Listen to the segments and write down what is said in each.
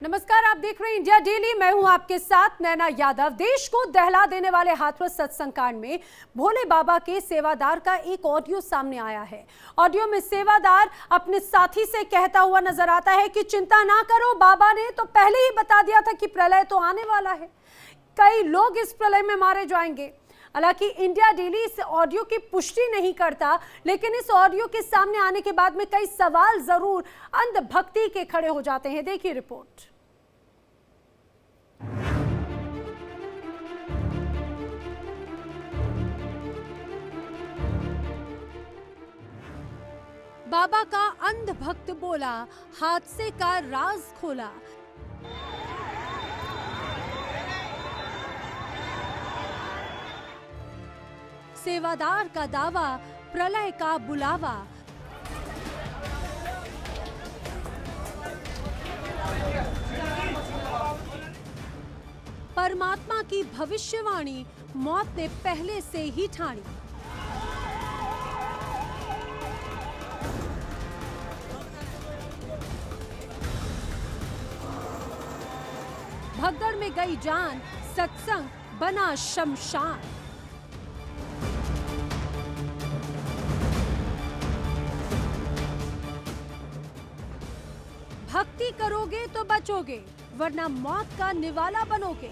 नमस्कार, आप देख रहे हैं इंडिया डेली। मैं हूं आपके साथ नैना यादव। देश को दहला देने वाले हाथरस सत्संग कांड में भोले बाबा के सेवादार का एक ऑडियो सामने आया है। ऑडियो में सेवादार अपने साथी से कहता हुआ नजर आता है कि चिंता ना करो, बाबा ने तो पहले ही बता दिया था कि प्रलय तो आने वाला है, कई लोग इस प्रलय में मारे जाएंगे। हालांकि इंडिया डेली इस ऑडियो की पुष्टि नहीं करता, लेकिन इस ऑडियो के सामने आने के बाद में कई सवाल जरूर अंधभक्ति के खड़े हो जाते हैं। देखिए रिपोर्ट। बाबा का अंधभक्त बोला, हादसे का राज खोला। सेवादार का दावा, प्रलय का बुलावा। परमात्मा की भविष्यवाणी मौत ने पहले से ही ठानी। भगदड़ में गई जान, सत्संग बना शमशान। भक्ति करोगे तो बचोगे, वरना मौत का निवाला बनोगे।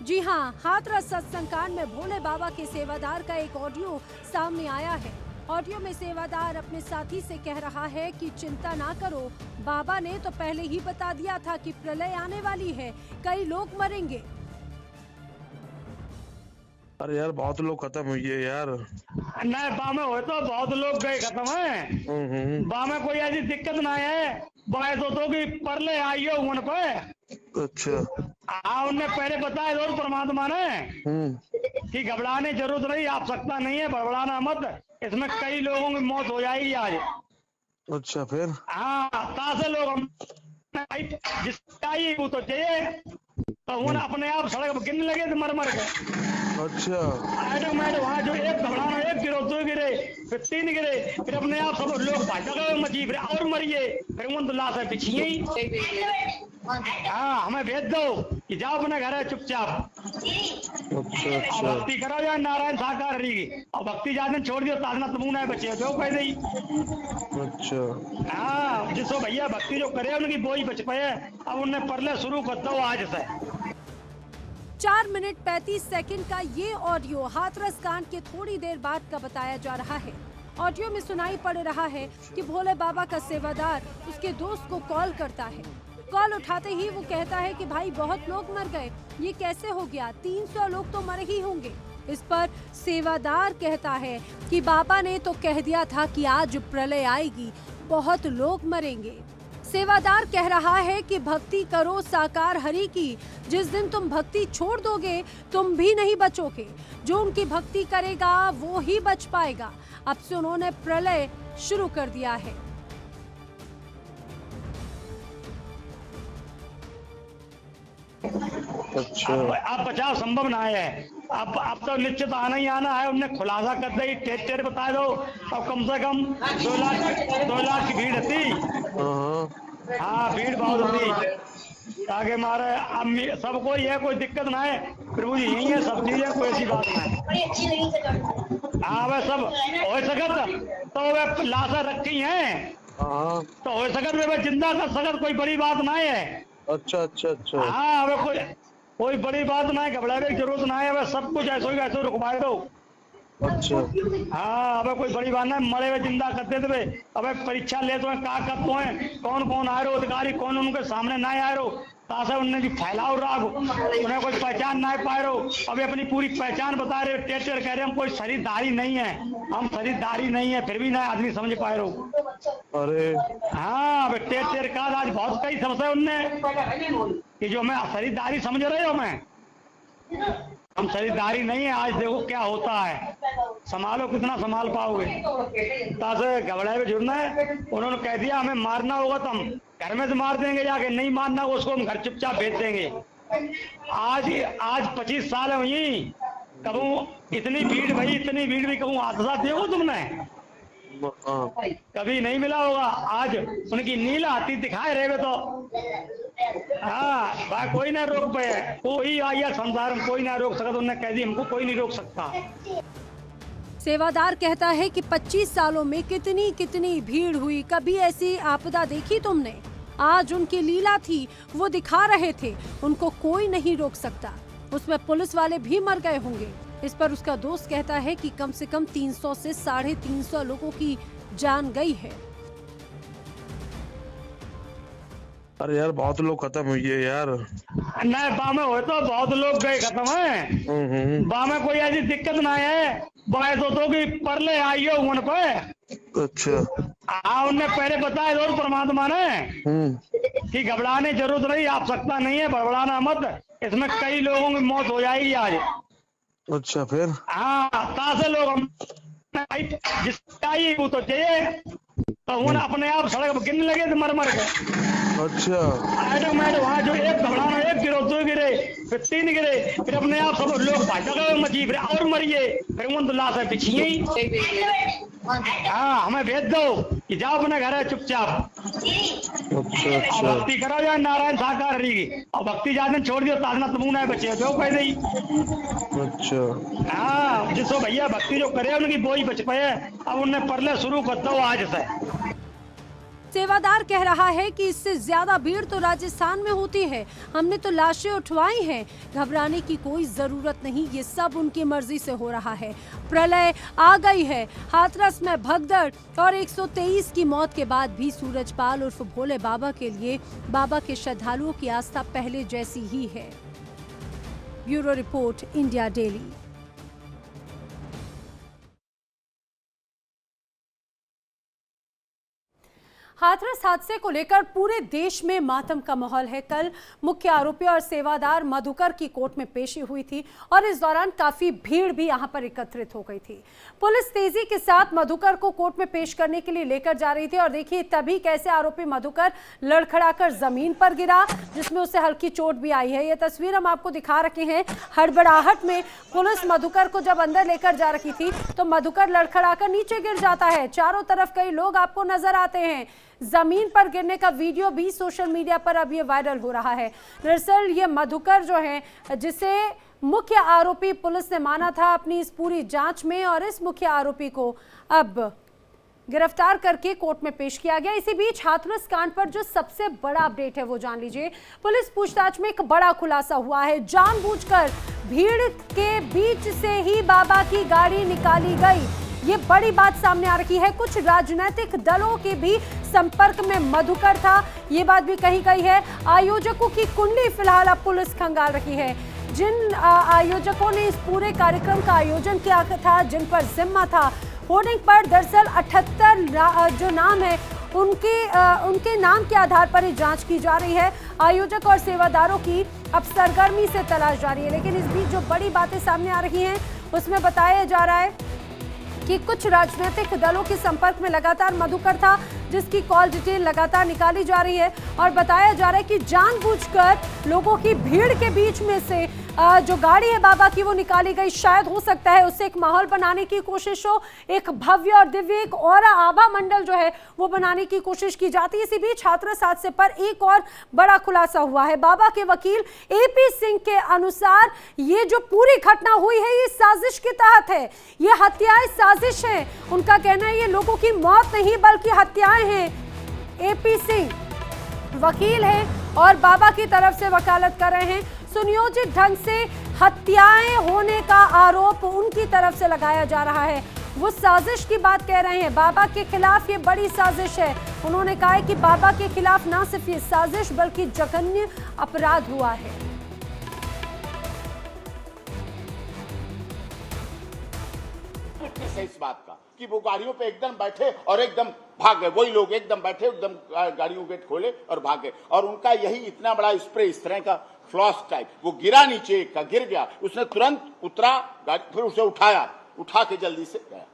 जी हाँ, हाथरस सत्संग कांड में भोले बाबा के सेवादार का एक ऑडियो सामने आया है। ऑडियो में सेवादार अपने साथी से कह रहा है कि चिंता ना करो, बाबा ने तो पहले ही बता दिया था कि प्रलय आने वाली है, कई लोग मरेंगे। अरे यार बहुत लोग खत्म हुए यार। नहीं, बामे हो तो बहुत लोग गए खत्म है। बामे कोई ऐसी दिक्कत ना है, बाय तो कि परले आई हो उन पे। अच्छा हाँ, उनने पहले बताया और परमात्मा ने कि घबराने जरूरत नहीं, आवश्यकता नहीं है, बड़बड़ाना मत, इसमें कई लोगों की मौत हो जाएगी आज। अच्छा फिर हाँ, तासे लोग जिसका वो तो चाहिए तो वो अपने आप सड़क गिरने लगे थे मर के। अच्छा ऑटोमेटिक वहाँ जो एक घबराना, एक गिरो, दो गिरे, फिर तीन गिरे, फिर अपने आप सब लोग भाजपा मची, फिर और मरिए, फिर उन लाश है पिछिए ही। हाँ, हमें भेज दो कि जाओ अपने घर है चुपचाप। अच्छा अच्छा भक्ति करो या नारायण साकार रही, और भक्ति जाने छोड़ दियो ताजना तमूना है बच्चे जो कह दी। अच्छा हाँ, जिसको भैया भक्ति जो करे उनकी बोई बच पाए। अब उनने परले शुरू कर दो आज से। 4 मिनट 35 सेकंड का ये ऑडियो हाथरस कांड के थोड़ी देर बाद का बताया जा रहा है। ऑडियो में सुनाई पड़ रहा है कि भोले बाबा का सेवादार उसके दोस्त को कॉल करता है। कॉल उठाते ही वो कहता है कि भाई बहुत लोग मर गए, ये कैसे हो गया, 300 लोग तो मरे ही होंगे। इस पर सेवादार कहता है कि बाबा ने तो कह दिया था कि आज प्रलय आएगी, बहुत लोग मरेंगे। सेवादार कह रहा है कि भक्ति करो साकार हरि की, जिस दिन तुम भक्ति छोड़ दोगे तुम भी नहीं बचोगे, जो उनकी भक्ति करेगा वो ही बच पाएगा। अब से उन्होंने प्रलय शुरू कर दिया है। अच्छा अब बचाव संभव ना है। अब तो निश्चित आना ही आना है। उनने खुलासा कर दी, टेर बता दो। अब कम से कम 2 लाख की भीड़ थी। हाँ, भीड़ बहुत होती ताकि हमारे अम्मी सबको ये कोई दिक्कत ना है। प्रभु जी यही है, सब चीजें, कोई ऐसी बात ना है। हाँ, वह सब हो सकत तो वे लाशा रखी हैं, तो हो सकत वे जिंदा कर सकत, कोई बड़ी बात ना है। अच्छा अच्छा अच्छा हाँ, अब कोई बड़ी बात ना है, घबराने की जरूरत ना है। अब सब कुछ ऐसे रुकवा दो। अच्छा हाँ, अब कोई बड़ी बात ना है, मरे हुए जिंदा करते थे। अब परीक्षा ले तो का करते हैं, कौन कौन आ रहे अधिकारी, कौन उनके सामने ना आ रहे, तासे उनने जो फैलाव राग उन्हें कोई पहचान ना पा रहे। अब अपनी पूरी पहचान बता रहे, टेर कह रहे हम कोई खरीदारी नहीं है, हम खरीदारी नहीं है, फिर भी ना आदमी समझ पा रहे। अरे हाँ, अब टेर का आज बहुत कई समस्या उनने कि जो मैं खरीदारी समझ रहे हो, मैं हम खरीदारी नहीं है। आज देखो क्या होता है, संभालो कितना संभाल पाओगे। तासे घबराए में जुड़ना है। उन्होंने कह दिया हमें मारना होगा तो हम घर में से मार देंगे, जाके नहीं मारना होगा उसको हम घर चुपचाप भेज देंगे। आज 25 साल हुई कहूँ इतनी भीड़ भाई, इतनी भीड़ भी कहूँ हादसा देखो तुमने हाँ। कभी नहीं मिला होगा। आज उनकी नीला हाथी दिखाए रहे तो हाँ भाई कोई ना रोक पाए, कोई आया संसार में कोई ना रोक सकता, उन्होंने कह दी हमको कोई नहीं रोक सकता। सेवादार कहता है कि 25 सालों में कितनी कितनी भीड़ हुई, कभी ऐसी आपदा देखी तुमने? आज उनकी लीला थी, वो दिखा रहे थे, उनको कोई नहीं रोक सकता। उसमें पुलिस वाले भी मर गए होंगे। इस पर उसका दोस्त कहता है कि कम से कम 300 से 350 लोगों की जान गई है। अरे यार बहुत लोग खत्म हुए यार। नहीं बामे हो तो बहुत लोग गए खत्म है, बामे कोई ऐसी दिक्कत ना है। बाय तो कि परले आई हो उन पे। अच्छा। हाँ उनने पहले बताया और परमात्मा ने कि घबराने जरूरत नहीं, आप सकता नहीं है, बड़बड़ाना मत, इसमें कई लोगों की मौत हो जाएगी आज। अच्छा फिर? हाँ तासे लोग हम जिसका ही वो तो चाहिए तो वो अपने आप सड़क पर गिरने लगे थे मर मर के। अच्छा। ऑटोमेटिक वहाँ जो एक घबराना, एक गिरो, दो गिरे, फिर 3 गिरे, फिर अपने आप सब लोग भाजपा मची, फिर और मरिए, फिर उन लाश है पिछिए ही। हाँ हमें भेज दो कि जाओ अपने घर है चुपचाप। अच्छा अच्छा। भक्ति करो या नारायण साकार रही, और भक्ति जाने छोड़ दियो ताजना तमूना है बचे जो कह दी। अच्छा। हाँ जिसको भैया भक्ति जो करे उनकी बोई बच पाए, अब उन्हें परले शुरू कर दो आज से। सेवादार कह रहा है कि इससे ज्यादा भीड़ तो राजस्थान में होती है, हमने तो लाशें उठवाई हैं, घबराने की कोई जरूरत नहीं, ये सब उनकी मर्जी से हो रहा है। प्रलय आ गई है, हाथरस में भगदड़ और 123 की मौत के बाद भी सूरजपाल उर्फ भोले बाबा के लिए बाबा के श्रद्धालुओं की आस्था पहले जैसी ही है। Bureau report, India daily. Hathras हादसे को लेकर पूरे देश में मातम का माहौल है। कल मुख्य आरोपी और सेवादार मधुकर की कोर्ट में पेशी हुई थी और इस दौरान काफी भीड़ भी यहां पर एकत्रित हो गई थी। पुलिस तेजी के साथ मधुकर को कोर्ट में पेश करने के लिए लेकर जा रही थी और देखिए तभी कैसे आरोपी मधुकर लड़खड़ाकर जमीन पर गिरा, जिसमें उसे हल्की चोट भी आई है। ये तस्वीर हम आपको दिखा रखे हैं। हड़बड़ाहट में पुलिस मधुकर को जब अंदर लेकर जा रही थी तो मधुकर लड़खड़ाकर नीचे गिर जाता है। चारों तरफ कई लोग आपको नजर आते हैं। जमीन पर गिरने का वीडियो भी सोशल मीडिया पर अब ये वायरल हो रहा है। दरअसल ये मधुकर जो है, जिसे मुख्य आरोपी पुलिस ने माना था अपनी इस पूरी जांच में, और इस मुख्य आरोपी को अब गिरफ्तार करके कोर्ट में पेश किया गया। इसी बीच हाथरस कांड पर जो सबसे बड़ा अपडेट है वो जान लीजिए। पुलिस पूछताछ में एक बड़ा खुलासा हुआ है। जानबूझकर भीड़ के बीच से ही बाबा की गाड़ी निकाली गई, ये बड़ी बात सामने आ रही है। कुछ राजनीतिक दलों के भी संपर्क में मधुकर था, ये बात भी कही गई है। आयोजकों की कुंडली फिलहाल अब पुलिस खंगाल रही है। जिन आयोजकों ने इस पूरे कार्यक्रम का आयोजन किया था, जिन पर जिम्मा था, होर्डिंग पर दरअसल 78 जो नाम है उनके नाम के आधार पर ही जांच की जा रही है। आयोजक और सेवादारों की अब सरगर्मी से तलाश जारी है। लेकिन इस बीच जो बड़ी बातें सामने आ रही हैं उसमें बताया जा रहा है कि कुछ राजनीतिक दलों के संपर्क में लगातार मधुकर था, जिसकी कॉल डिटेल लगातार निकाली जा रही है और बताया जा रहा है कि जानबूझकर लोगों की भीड़ के बीच में से जो गाड़ी है बाबा की वो निकाली गई। शायद हो सकता है उससे एक माहौल बनाने की कोशिश हो, एक भव्य और दिव्य एक और आभा मंडल जो है वो बनाने की कोशिश की जाती है। इसी बीच हाथरस हादसे पर एक और बड़ा खुलासा हुआ है। बाबा के वकील AP सिंह के अनुसार ये जो पूरी घटना हुई है ये साजिश के तहत है, ये हत्याएं साजिश है। उनका कहना है ये लोगों की मौत नहीं बल्कि हत्याएं हैं। AP सिंह वकील है और बाबा की तरफ से वकालत कर रहे हैं। सुनियोजित ढंग से हत्याएं होने का आरोप उनकी तरफ से लगाया जा रहा है। वो साजिश की बात कह रहे हैं, बाबा के खिलाफ ये बड़ी साजिश है। उन्होंने कहा है कि बाबा के खिलाफ ना सिर्फ ये साजिश बल्कि जघन्य अपराध हुआ है। इस बात का कि वो गाड़ियों पे एकदम बैठे और एकदम भाग गए, वही लोग एकदम बैठे एकदम गाड़ियों गेट खोले और भाग गए। और उनका यही इतना बड़ा स्प्रे, इस तरह का फ्लॉस टाइप, वो गिरा नीचे का, गिर गया, उसने तुरंत उतरा, फिर उसे उठाया, उठा के जल्दी से गया।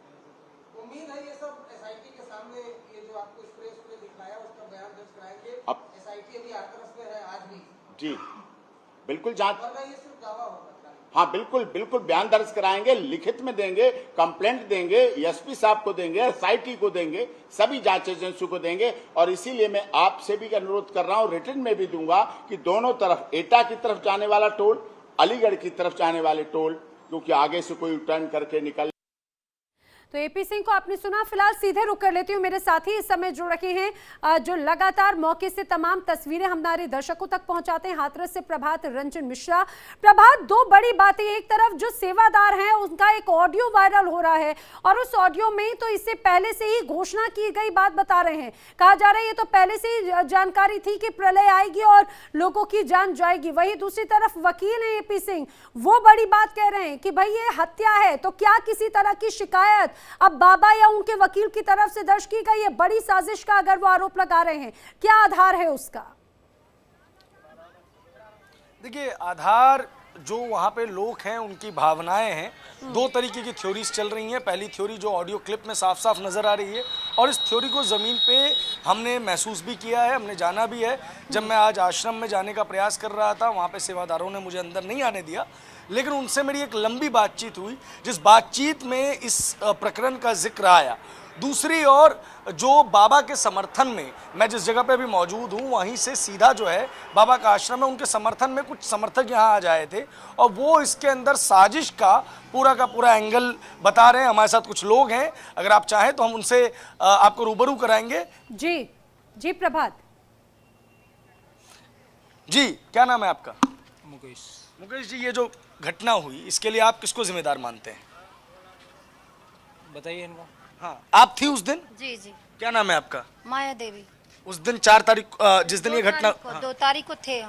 उम्मीद है ये सब SIT के सामने, ये जो आपको स्प्रे दिखाया उसका बयान दर्ज कराएंगे। अब SIT अभी हाथरस में है आज भी। जी बिल्कुल, जांच वरना ये सिर्फ दावा होगा। हाँ बिल्कुल बिल्कुल बयान दर्ज कराएंगे, लिखित में देंगे, कंप्लेंट देंगे, एसपी साहब को देंगे, एसआईटी को देंगे, सभी जांच एजेंसियों को देंगे। और इसीलिए मैं आपसे भी अनुरोध कर रहा हूं, रिटर्न में भी दूंगा कि दोनों तरफ, एटा की तरफ जाने वाला टोल, अलीगढ़ की तरफ जाने वाले टोल, क्योंकि आगे से कोई टर्न करके निकल। तो एपी सिंह को आपने सुना। फिलहाल सीधे रुक कर लेती हूँ, मेरे साथी इस समय जुड़ रखे हैं जो लगातार मौके से तमाम तस्वीरें हमारे दर्शकों तक पहुंचाते हैं। हाथरस से प्रभात रंजन मिश्रा। प्रभात, दो बड़ी बातें, एक तरफ जो सेवादार हैं उनका एक ऑडियो वायरल हो रहा है और उस ऑडियो में तो इससे पहले से ही घोषणा की गई बात बता रहे हैं, कहा जा रहा है ये तो पहले से ही जानकारी थी कि प्रलय आएगी और लोगों की जान जाएगी। वही दूसरी तरफ वकील है एपी सिंह, वो बड़ी बात कह रहे हैं कि भाई ये हत्या है। तो क्या किसी तरह की शिकायत अब बाबा या उनके वकील की तरफ से दर्ज की गई है? बड़ी साजिश का अगर वो आरोप लगा रहे हैं, क्या आधार है उसका? देखिए, आधार जो वहाँ पे लोग हैं उनकी भावनाएं हैं। दो तरीके की थ्योरीज चल रही हैं। पहली थ्योरी जो ऑडियो क्लिप में साफ साफ नज़र आ रही है और इस थ्योरी को ज़मीन पे हमने महसूस भी किया है, हमने जाना भी है। जब मैं आज आश्रम में जाने का प्रयास कर रहा था, वहाँ पे सेवादारों ने मुझे अंदर नहीं आने दिया, लेकिन उनसे मेरी एक लंबी बातचीत हुई, जिस बातचीत में इस प्रकरण का जिक्र आया। दूसरी ओर जो बाबा के समर्थन में, मैं जिस जगह पे भी मौजूद हूँ वहीं से सीधा जो है बाबा का आश्रम है, उनके समर्थन में कुछ समर्थक यहाँ आ जाए थे और वो इसके अंदर साजिश का पूरा एंगल बता रहे हैं। हमारे साथ कुछ लोग हैं, अगर आप चाहें तो हम उनसे आपको रूबरू कराएंगे। जी प्रभात जी, क्या नाम है आपका? मुकेश जी, ये जो घटना हुई इसके लिए आप किसको जिम्मेदार मानते हैं? बताइए इनको। हाँ, आप थी उस दिन? जी जी। क्या नाम है आपका? माया देवी। उस दिन 4 तारीख जिस दिन ये घटना, 2 तारीख को थे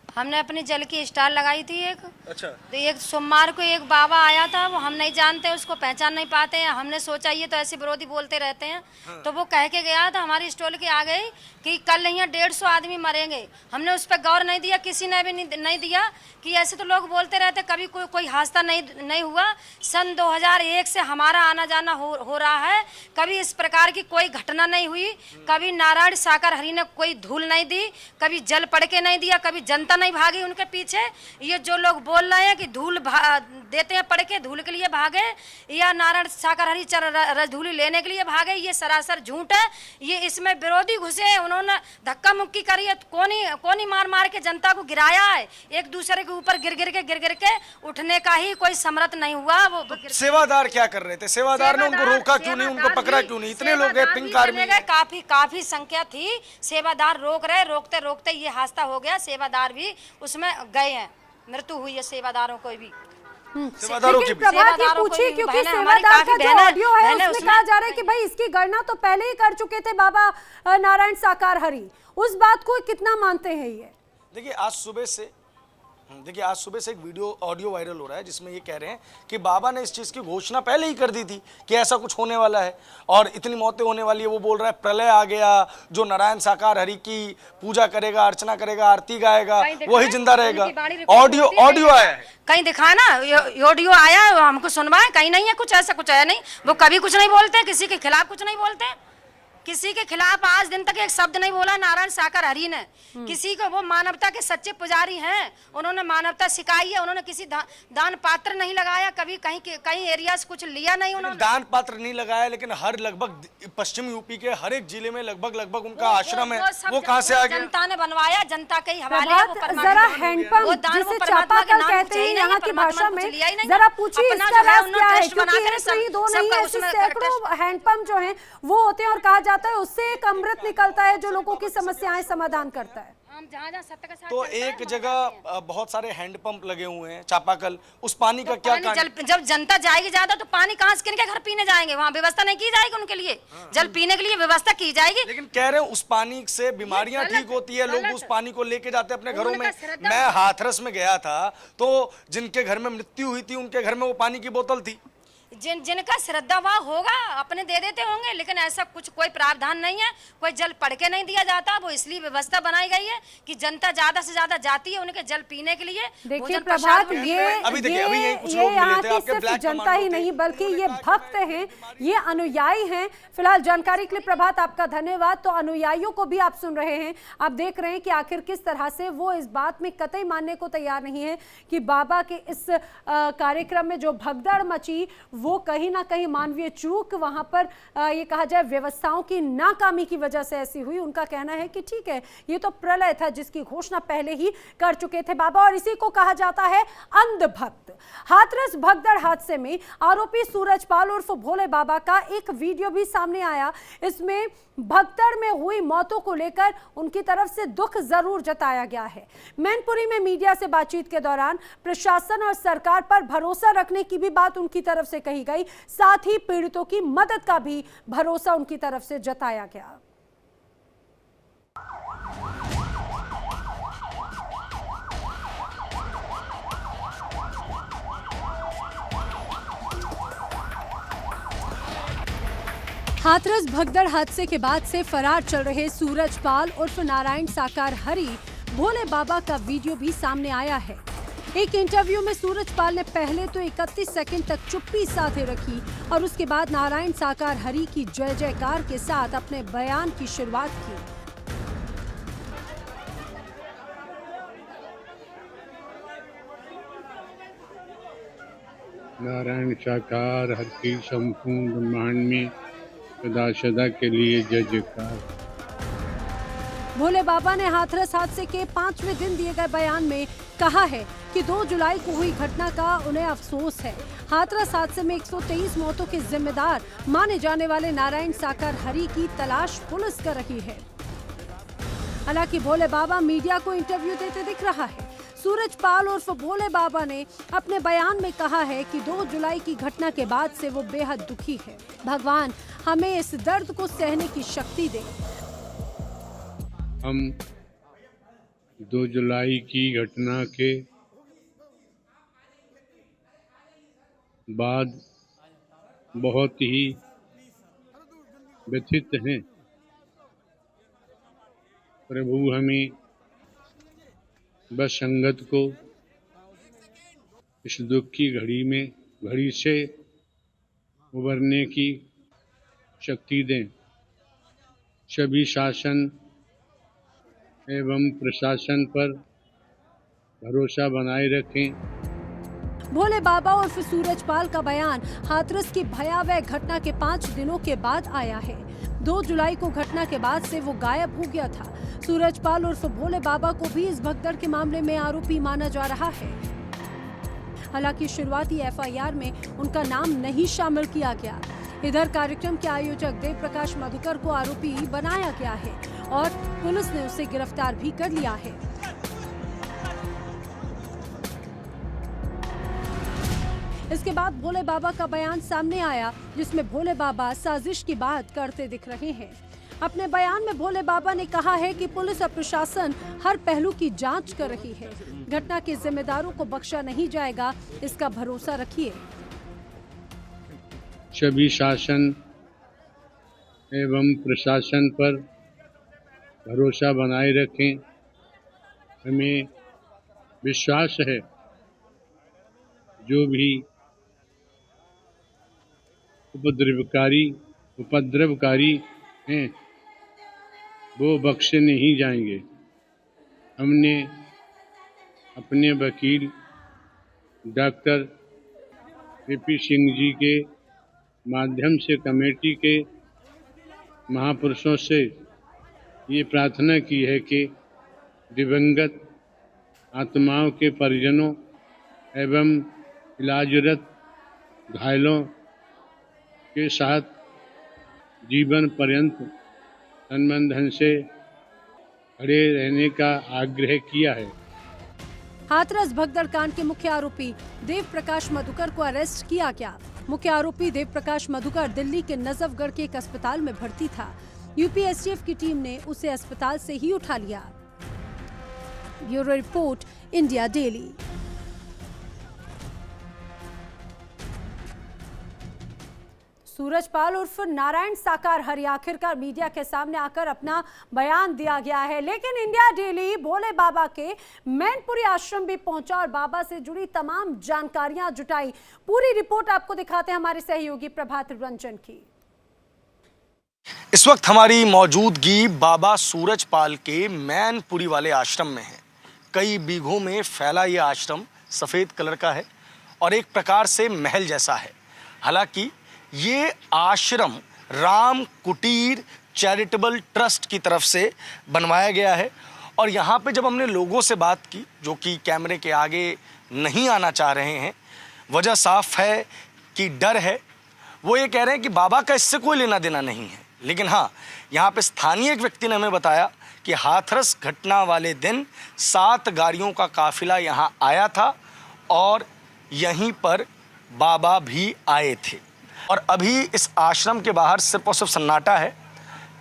हमने अपनी जल की स्टाल लगाई थी एक। अच्छा। तो एक सोमवार को एक बाबा आया था, वो हम नहीं जानते, उसको पहचान नहीं पाते हैं। हमने सोचा ये तो ऐसे विरोधी बोलते रहते हैं। हाँ। तो वो कह के गया था हमारी स्टॉल के आ गई कि कल यहाँ 150 आदमी मरेंगे। हमने उस पर गौर नहीं दिया, किसी ने भी नहीं दिया कि ऐसे तो लोग बोलते रहते, कभी कोई हादसा नहीं हुआ। सन 2001 से हमारा आना जाना हो रहा है, कभी इस प्रकार की कोई घटना नहीं हुई। कभी नारायण साकर हरि ने कोई धूल नहीं दी, कभी जल पड़ के नहीं दिया, कभी जनता नहीं भागी उनके पीछे। ये जो लोग बोल रहे हैं कि धूल देते हैं पड़ के, धूल के लिए भागे या नारायण साकर हरि रजधूली लेने के लिए भागे, ये सरासर झूठ है। ये इसमें विरोधी घुसे, उन्होंने धक्का मुक्की करी है, कोनी मार के जनता को गिराया है। एक दूसरे के ऊपर गिर गिर के उठने का ही कोई समर्थ नहीं हुआ। वो सेवादार क्या कर रहे थे? सेवादार ने उनको रोका क्यों नहीं, उनको पकड़ा क्यों नहीं? इतने लोग हैं, पिंक आर्मी काफी संख्या थी, सेवादार रोकते ये हादसा हो गया। सेवादार भी उसमें गए हैं, मृत्यु हुई है सेवादारों को भी। सेवादारों की प्रभात ये पूछिए क्योंकि सेवादार का जो ऑडियो है उसमें कहा जा रहा है कि भाई इसकी गणना तो पहले ही कर चुके थे बाबा नारायण साकार हरि। उस बात को कितना मानते हैं ये? देखिए, आज सुबह से एक वीडियो ऑडियो वायरल हो रहा है जिसमें ये कह रहे हैं कि बाबा ने इस चीज़ की घोषणा पहले ही कर दी थी कि ऐसा कुछ होने वाला है और इतनी मौतें होने वाली है। वो बोल रहा है प्रलय आ गया, जो नारायण साकार हरि की पूजा करेगा, अर्चना करेगा, आरती गाएगा, वही जिंदा रहेगा। ऑडियो आया है, कहीं दिखा ना, ऑडियो आया है, हमको सुनवाए, कहीं नहीं है कुछ, ऐसा कुछ है नहीं। वो कभी कुछ नहीं बोलते, किसी के खिलाफ कुछ नहीं बोलते, किसी के खिलाफ आज दिन तक एक शब्द नहीं बोला नारायण साकर हरि ने। किसी को, वो मानवता के सच्चे पुजारी हैं, उन्होंने मानवता सिखाई है। उन्होंने किसी दान पात्र नहीं लगाया, कभी कहीं एरिया से कुछ लिया नहीं उन्होंने। दान पात्र नहीं लगाया, लेकिन हर लगभग पश्चिम यूपी के हर एक जिले में लगभग उनका आश्रम है। वो कहाँ से आ गया? जनता ने बनवाया, जनता के ही हवाले है। जरा हैंडपंप जिसे चापाकल कहते हैं यहाँ की भाषा में, जरा पूछिए इसका राज क्या है? क्योंकि एक नहीं, दो नहीं, ऐसे सैकड़ों हैंडपंप जो हैं वो होते हैं और कहा जाता है उससे एक अमृत निकलता है जो लोगों की समस्याएं समाधान करता है। तो एक जगह बहुत सारे हैंडपंप लगे हुए हैं, चापाकल, उस पानी का क्या? जब जनता जाएगी ज्यादा तो पानी कहाँ से किनके घर पीने जाएंगे? वहाँ व्यवस्था नहीं की जाएगी उनके लिए, जल पीने के लिए व्यवस्था की जाएगी। लेकिन कह रहे हैं उस पानी से बीमारियां ठीक होती है, लोग उस पानी को लेके जाते हैं अपने घरों में। मैं हाथरस में गया था तो जिनके घर में मृत्यु हुई थी उनके घर में वो पानी की बोतल थी। जिनका श्रद्धाभाव होगा अपने दे देते होंगे, लेकिन ऐसा कुछ कोई प्रावधान नहीं है। कोई जल पढ़ के नहीं दिया जाता। वो इसलिए व्यवस्था बनाई गई है कि जनता ज्यादा से ज्यादा जाती है उनके जल पीने के लिए। देखिए भोजन प्रभात, प्रसाद ये यहाँ की सिर्फ जनता ही नहीं बल्कि ये भक्त हैं, ये अनुयायी हैं। फिलहाल जानकारी के लिए प्रभात आपका धन्यवाद। तो अनुयायियों को भी आप सुन रहे हैं, आप देख रहे हैं कि आखिर किस तरह से वो इस बात में कतई मानने को तैयार नहीं है कि बाबा के इस कार्यक्रम में जो भगदड़ मची वो कहीं ना कहीं मानवीय चूक, वहां पर ये कहा जाए व्यवस्थाओं की नाकामी की वजह से ऐसी हुई। उनका कहना है कि ठीक है, ये तो प्रलय था जिसकी घोषणा पहले ही कर चुके थे बाबा, और इसी को कहा जाता है अंधभक्त। हाथरस भगदड़ हादसे में आरोपी सूरजपाल उर्फ भोले बाबा का एक वीडियो भी सामने आया। इसमें भगदड़ में हुई मौतों को लेकर उनकी तरफ से दुख जरूर जताया गया है। मैनपुरी में मीडिया से बातचीत के दौरान प्रशासन और सरकार पर भरोसा रखने की भी बात उनकी तरफ से कही गई, साथ ही पीड़ितों की मदद का भी भरोसा उनकी तरफ से जताया गया। हाथरस भगदड़ हादसे के बाद से फरार चल रहे सूरजपाल उर्फ नारायण साकार हरि भोले बाबा का वीडियो भी सामने आया है। एक इंटरव्यू में सूरजपाल ने पहले तो 31 सेकंड तक चुप्पी साधे रखी और उसके बाद नारायण साकार हरि की जय जयकार के साथ अपने बयान की शुरुआत की। नारायण साकार हर की संपूर्ण ब्रह्मांड में सदा सदा के लिए जय जयकार। भोले बाबा ने हाथरस हादसे के 5वें दिन दिए गए बयान में कहा है कि 2 जुलाई को हुई घटना का उन्हें अफसोस है। हाथरस हादसे में 123 मौतों के जिम्मेदार माने जाने वाले नारायण साकार हरि की तलाश पुलिस कर रही है। हालांकि भोले बाबा मीडिया को इंटरव्यू देते दिख रहा है। सूरजपाल उर्फ भोले बाबा ने अपने बयान में कहा है कि 2 जुलाई की घटना के बाद से वो बेहद दुखी है। भगवान हमें इस दर्द को सहने की शक्ति दे। हम 2 जुलाई की घटना के बाद बहुत ही व्यथित हैं। प्रभु हमें बस संगत को इस दुख की घड़ी से उबरने की शक्ति दें। सभी शासन एवं प्रशासन पर भरोसा बनाए रखें। भोले बाबा उर्फ सूरजपाल का बयान हाथरस की भयावह घटना के 5 दिनों के बाद आया है। 2 जुलाई को घटना के बाद से वो गायब हो गया था। सूरजपाल उर्फ भोले बाबा को भी इस भगदड़ के मामले में आरोपी माना जा रहा है। हालांकि शुरुआती एफआईआर में उनका नाम नहीं शामिल किया गया। इधर कार्यक्रम के आयोजक देव प्रकाश मधुकर को आरोपी बनाया गया है और पुलिस ने उसे गिरफ्तार भी कर लिया है। इसके बाद भोले बाबा का बयान सामने आया, जिसमें भोले बाबा साजिश की बात करते दिख रहे हैं। अपने बयान में भोले बाबा ने कहा है कि पुलिस और प्रशासन हर पहलू की जांच कर रही है। घटना के जिम्मेदारों को बख्शा नहीं जाएगा, इसका भरोसा रखिए। सभी शासन एवं प्रशासन पर भरोसा बनाए रखें। हमें विश्वास है जो भी उपद्रवकारी हैं वो बख्शे नहीं जाएंगे। हमने अपने वकील डॉक्टर पी सिंह जी के माध्यम से कमेटी के महापुरुषों से ये प्रार्थना की है कि दिवंगत आत्माओं के परिजनों एवं इलाजरत घायलों के साथ जीवन पर्यंत तन से खड़े रहने का आग्रह किया है। हाथरस भगदड़ कांड के मुख्य आरोपी देव प्रकाश मधुकर को अरेस्ट किया गया। मुख्य आरोपी देव प्रकाश मधुकर दिल्ली के नजफगढ़ के एक अस्पताल में भर्ती था। यूपी एसटीएफ की टीम ने उसे अस्पताल से ही उठा लिया। Bureau report, India daily. Surajpal उर्फ नारायण साकार हरि आखिरकार मीडिया के सामने आकर अपना बयान दिया गया है, लेकिन इंडिया डेली भोले बाबा के मैनपुरी आश्रम भी पहुंचा और बाबा से जुड़ी तमाम जानकारियां जुटाई। पूरी रिपोर्ट आपको दिखाते हैं हमारे सहयोगी प्रभात रंजन की। इस वक्त हमारी मौजूदगी बाबा सूरजपाल के मैनपुरी वाले आश्रम में है। कई बीघों में फैला ये आश्रम सफ़ेद कलर का है और एक प्रकार से महल जैसा है। हालांकि ये आश्रम राम कुटीर चैरिटेबल ट्रस्ट की तरफ से बनवाया गया है और यहाँ पे जब हमने लोगों से बात की जो कि कैमरे के आगे नहीं आना चाह रहे हैं, वजह साफ है कि डर है। वो ये कह रहे हैं कि बाबा का इससे कोई लेना देना नहीं है, लेकिन हाँ, यहाँ पे स्थानीय एक व्यक्ति ने हमें बताया कि हाथरस घटना वाले दिन 7 गाड़ियों का काफिला यहाँ आया था और यहीं पर बाबा भी आए थे। और अभी इस आश्रम के बाहर सिर्फ और सिर्फ सन्नाटा है।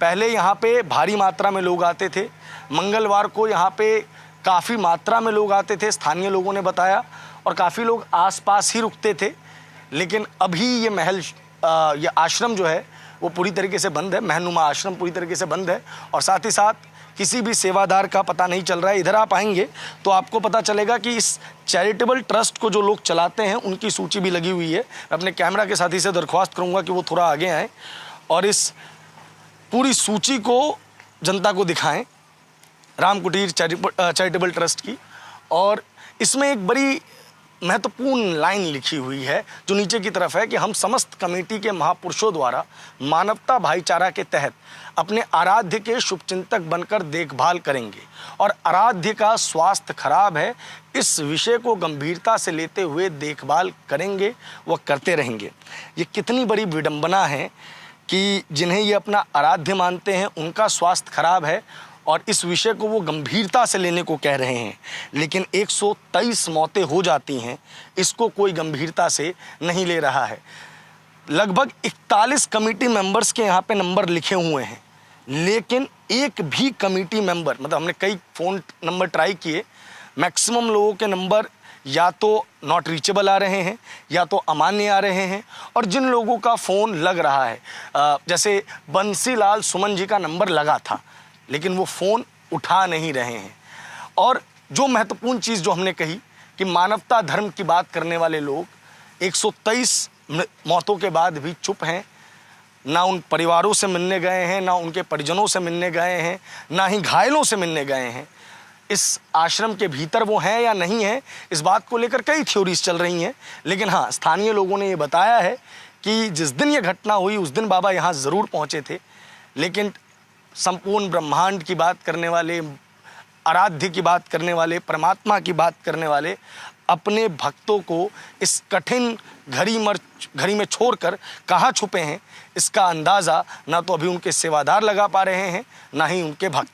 पहले यहाँ पे भारी मात्रा में लोग आते थे। मंगलवार को यहाँ पे काफ़ी मात्रा में लोग आते थे, स्थानीय लोगों ने बताया, और काफ़ी लोग आसपास ही रुकते थे। लेकिन अभी ये महल ये आश्रम जो है वो पूरी तरीके से बंद है। महनुमा आश्रम पूरी तरीके से बंद है और साथ ही साथ किसी भी सेवादार का पता नहीं चल रहा है। इधर आप आएंगे तो आपको पता चलेगा कि इस चैरिटेबल ट्रस्ट को जो लोग चलाते हैं उनकी सूची भी लगी हुई है। मैं अपने कैमरा के साथी से दरख्वास्त करूंगा कि वो थोड़ा आगे आएँ और इस पूरी सूची को जनता को दिखाएं, राम कुटीर चैरिटेबल ट्रस्ट की। और इसमें एक बड़ी महत्वपूर्ण लाइन लिखी हुई है जो नीचे की तरफ है कि हम समस्त कमेटी के महापुरुषों द्वारा मानवता भाईचारा के तहत अपने आराध्य के शुभचिंतक बनकर देखभाल करेंगे और आराध्य का स्वास्थ्य खराब है, इस विषय को गंभीरता से लेते हुए देखभाल करेंगे व करते रहेंगे। ये कितनी बड़ी विडंबना है कि जिन्हें ये अपना आराध्य मानते हैं उनका स्वास्थ्य खराब है और इस विषय को वो गंभीरता से लेने को कह रहे हैं, लेकिन 123 मौतें हो जाती हैं, इसको कोई गंभीरता से नहीं ले रहा है। लगभग 41 कमेटी मेंबर्स के यहाँ पे नंबर लिखे हुए हैं, लेकिन एक भी कमेटी मेंबर, मतलब हमने कई फ़ोन नंबर ट्राई किए, मैक्सिमम लोगों के नंबर या तो नॉट रीचेबल आ रहे हैं या तो अमान्य आ रहे हैं। और जिन लोगों का फ़ोन लग रहा है, जैसे बंसीलाल सुमन जी का नंबर लगा था लेकिन वो फ़ोन उठा नहीं रहे हैं। और जो महत्वपूर्ण चीज़ जो हमने कही कि मानवता धर्म की बात करने वाले लोग 123 मौतों के बाद भी चुप हैं, ना उन परिवारों से मिलने गए हैं, ना उनके परिजनों से मिलने गए हैं, ना ही घायलों से मिलने गए हैं। इस आश्रम के भीतर वो हैं या नहीं हैं, इस बात को लेकर कई थ्योरीज चल रही हैं। लेकिन हाँ, स्थानीय लोगों ने ये बताया है कि जिस दिन ये घटना हुई उस दिन बाबा यहाँ ज़रूर पहुँचे थे, लेकिन संपूर्ण ब्रह्मांड की बात करने वाले, आराध्य की बात करने वाले, परमात्मा की बात करने वाले अपने भक्तों को इस कठिन घड़ी में छोड़कर कहाँ छुपे हैं, इसका अंदाज़ा ना तो अभी उनके सेवादार लगा पा रहे हैं, ना ही उनके भक्त।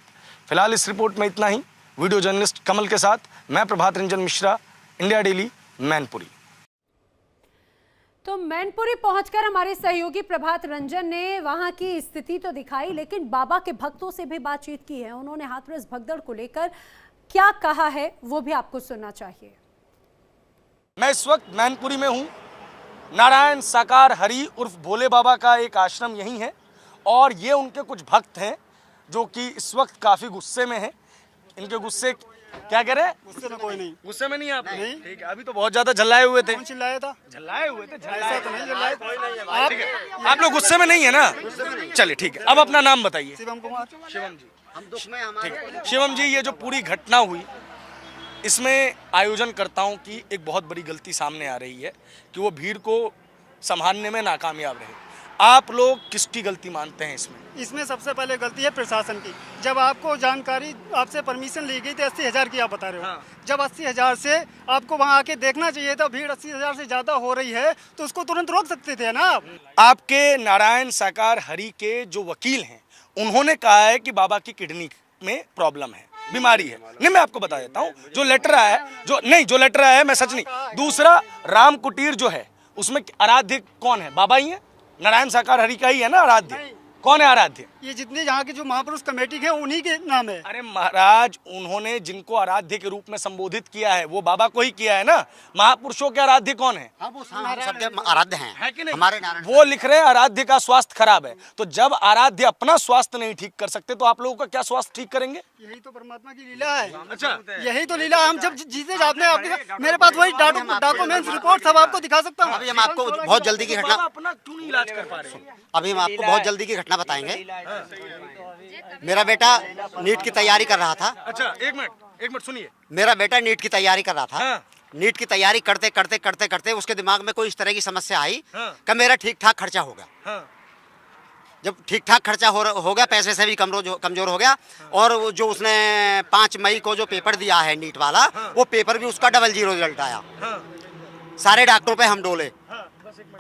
फिलहाल इस रिपोर्ट में इतना ही। वीडियो जर्नलिस्ट कमल के साथ मैं प्रभात रंजन मिश्रा, इंडिया डेली, मैनपुरी। तो मैनपुरी पहुंचकर हमारे सहयोगी प्रभात रंजन ने वहां की स्थिति तो दिखाई, लेकिन बाबा के भक्तों से भी बातचीत की है। उन्होंने हाथरस भगदड़ को लेकर क्या कहा है वो भी आपको सुनना चाहिए। मैं इस वक्त मैनपुरी में हूँ। नारायण साकार हरि उर्फ भोले बाबा का एक आश्रम यही है और ये उनके कुछ भक्त हैं जो कि इस वक्त काफ़ी गुस्से में हैं। इनके गुस्से क्या कह रहे हैं? गुस्से में कोई नहीं। गुस्से में नहीं आप? नहीं। ठीक है, अभी तो बहुत ज्यादा झल्लाए हुए थे। कौन चिल्लाया था? झल्लाए हुए थे। ऐसा तो नहीं झल्लाए। आप लोग गुस्से में नहीं है ना? चलिए ठीक है, अब अपना नाम बताइए। शिवम कुमार। शिवम जी, हम दुख में हमारे। शिवम जी, ये जो पूरी घटना हुई इसमें आयोजनकर्ताओं की एक बहुत बड़ी गलती सामने आ रही है कि वो भीड़ को संभालने में नाकामयाब रहे। आप लोग किसकी गलती मानते हैं इसमें? इसमें सबसे पहले गलती है प्रशासन की। जब आपको जानकारी, आपसे परमिशन ली गई थी 80,000 की, आप बता रहे हो। हाँ। जब 80,000 से आपको वहाँ आके देखना चाहिए था, भीड़ 80,000 से ज़्यादा हो रही है तो उसको तुरंत रोक सकते थे ना आप। आपके नारायण साकार हरि के जो वकील हैं उन्होंने कहा है कि बाबा की किडनी में प्रॉब्लम है, बीमारी है। नहीं, मैं आपको बता देता हूँ, जो लेटर आया है, जो लेटर आया है, मैं सच नहीं। दूसरा, राम कुटीर जो है उसमें आराध्य कौन है? बाबा ही है, नारायण साकार हरि का ही है ना आराध्य। कौन है आराध्य? ये जितने यहाँ के जो महापुरुष कमेटी है उन्हीं के नाम है। अरे महाराज, उन्होंने जिनको आराध्य के रूप में संबोधित किया है वो बाबा को ही किया है ना। महापुरुषों के आराध्य कौन है? हाँ, वो सबके आराध्य हैं, है कि नहीं? हमारे नारायण वो लिख रहे हैं आराध्य का स्वास्थ्य खराब है। तो जब आराध्य अपना स्वास्थ्य नहीं ठीक कर सकते तो आप लोगों का क्या स्वास्थ्य ठीक करेंगे? यही तो परमात्मा की लीला है। अच्छा, यही तो लीला। हम जब जीते जाते हैं, मेरे पास वही डॉक्यूमेंट्स रिपोर्ट सब आपको दिखा सकता हूँ। अभी हम आपको बहुत जल्दी की घटना अपना क्यों नहीं इलाज कर पा रहे? अभी हम आपको बहुत जल्दी की घटना बताएंगे। मेरा बेटा नीट की तैयारी कर रहा था। अच्छा, एक मिनट सुनिए। मेरा बेटा नीट की तैयारी कर रहा था। हाँ। नीट की तैयारी करते करते करते करते उसके दिमाग में कोई इस तरह की समस्या आई हाँ। कि मेरा ठीक ठाक खर्चा हो गया। हाँ। जब ठीक ठाक खर्चा हो गया, पैसे से भी कमजोर हो गया, और वो जो उसने 5 मई को जो पेपर दिया है नीट वाला, वो पेपर भी उसका 00 रिजल्ट आया। सारे डॉक्टरों पे हम डोले।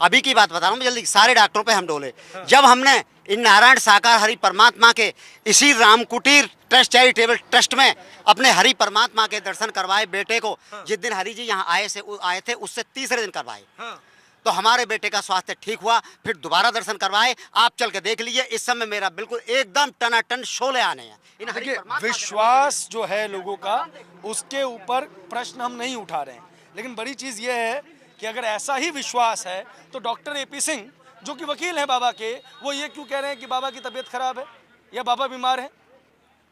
अभी की बात बता रहा हूँ जल्दी, सारे डॉक्टरों पे हम डोले। जब हमने इन नारायण साकार हरि परमात्मा के इसी राम कुटीर ट्रस्ट चैरिटेबल ट्रस्ट में अपने हरि परमात्मा के दर्शन करवाए बेटे को, जिस दिन हरि जी यहाँ आए थे उससे तीसरे दिन करवाए, तो हमारे बेटे का स्वास्थ्य ठीक हुआ। फिर दोबारा दर्शन करवाए। आप चल के देख लीजिए, इस समय मेरा बिल्कुल एकदम टनाटन शोले आने हैं। देखिए, विश्वास जो है लोगों का, उसके ऊपर प्रश्न हम नहीं उठा रहे हैं, लेकिन बड़ी चीज ये है कि अगर ऐसा ही विश्वास है तो डॉक्टर AP सिंह जो कि वकील हैं बाबा के, वो ये क्यों कह रहे हैं कि बाबा की तबीयत खराब है या बाबा बीमार है?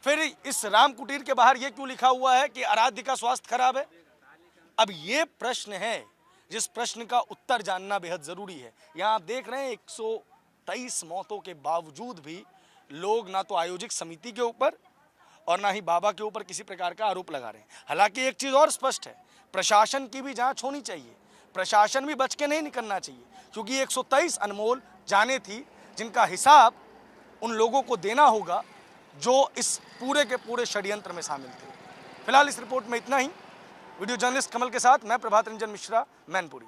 फिर इस राम कुटीर के बाहर ये क्यों लिखा हुआ है कि आराध्य का स्वास्थ्य खराब है? अब ये प्रश्न है जिस प्रश्न का उत्तर जानना बेहद जरूरी है। यहाँ आप देख रहे हैं 123 मौतों के बावजूद भी लोग ना तो आयोजक समिति के ऊपर और ना ही बाबा के ऊपर किसी प्रकार का आरोप लगा रहे हैं। हालांकि एक चीज और स्पष्ट है, प्रशासन की भी जांच होनी चाहिए। प्रशासन भी बच के नहीं निकलना चाहिए, क्योंकि 123 अनमोल जाने थी जिनका हिसाब उन लोगों को देना होगा जो इस पूरे के पूरे षड्यंत्र में शामिल थे। फिलहाल इस रिपोर्ट में इतना ही। वीडियो जर्नलिस्ट कमल के साथ मैं प्रभात रंजन मिश्रा, मैनपुरी।